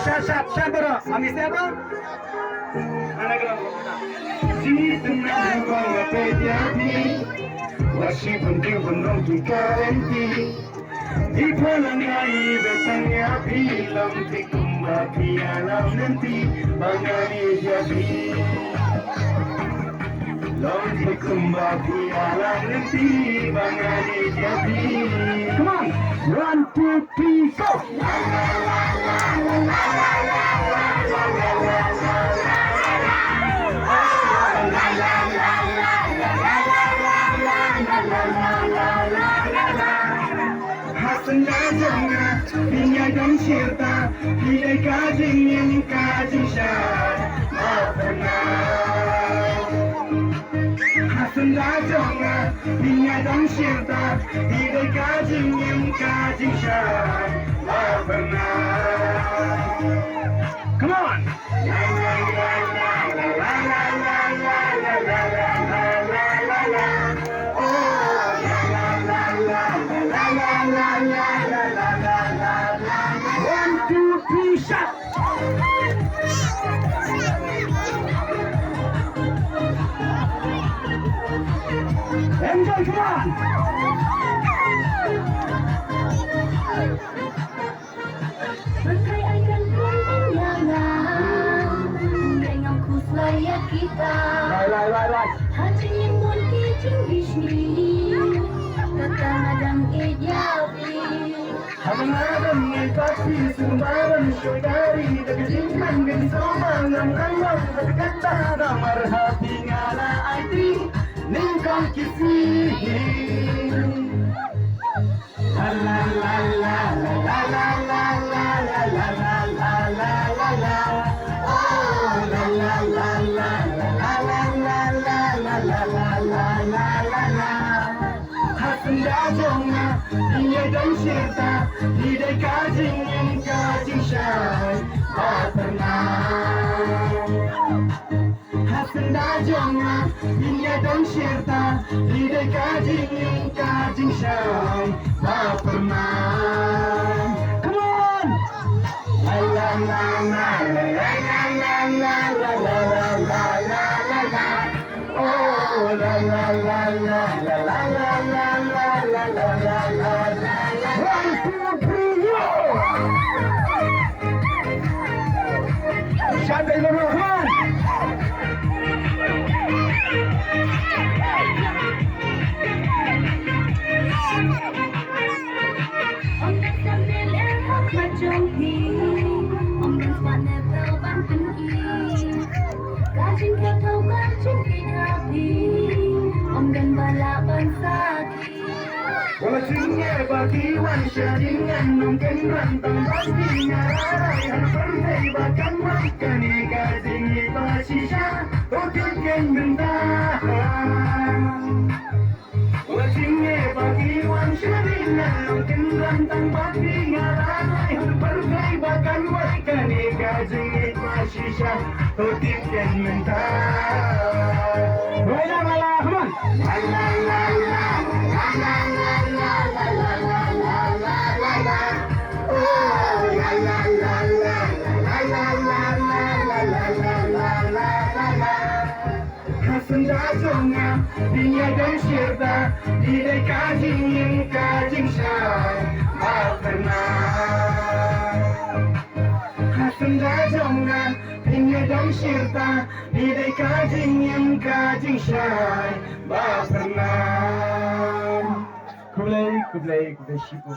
शांत बरं आम्ही siapa? Meskipun dia belum digaranti di pelangai datangnya film kembali alam nanti mengani jadi lonti kembali alam nanti mengani jadi. Come on, 1, 2, 3, go! Sengaja dunia dan syirta Hilai kajing yang kajing syar Sengaja dunia dan syirta Hilai kajing yang kajing syar Come on! Enjoy, come on! Berkaikan pemandangan dengan kuslaya kita. Hati yang mungkin Disney datang adang ijabi. Abang-abang yang pasti sumbangan syukari Kejimpan dan sombang Ang-ang berkata Ramar hati ngala aiti Ningkong kisi La la la la la la la la la la la la la la la la Oh la la la la la la la la la la la la la la la Hasenda jonga Dia dan syirta Hidai kajing yang kajing syai Tak pernah Hasenda jonga Dia dan syirta Hidai kajing yang kajing syai Tak pernah. Come on! La la la la la la la la la la la la la la la Oh la la la la la la la la la la la la la la. 1, 2, 3, go! Santai dulu, come on! Ông đã xem đến em khóc mà trong khi ông đang bạn nè theo bản thân y cả trên kêu thâu cả trên khi happy ông dan bala bansa Walaupun bagi wanita dengan mungkin rantang pastinya Rarai harus bahkan makan ikan pasisha Oke mentah Walaupun bagi wanita dengan mungkin rantang pastinya Rarai harus bahkan makan ikan pasisha Oke mentah. Bala, bala, come on! La la la la la la la la la la la la la la la Oh la la la la la la la la la la la la la la la Hasenda jonga Dia dan syirta Hidai kajing yang kajing syai Tak pernah Hasenda jonga Dia dan syirta Hidai kajing yang kajing syai Tak pernah. Kublai, kublai, kublai, shibu.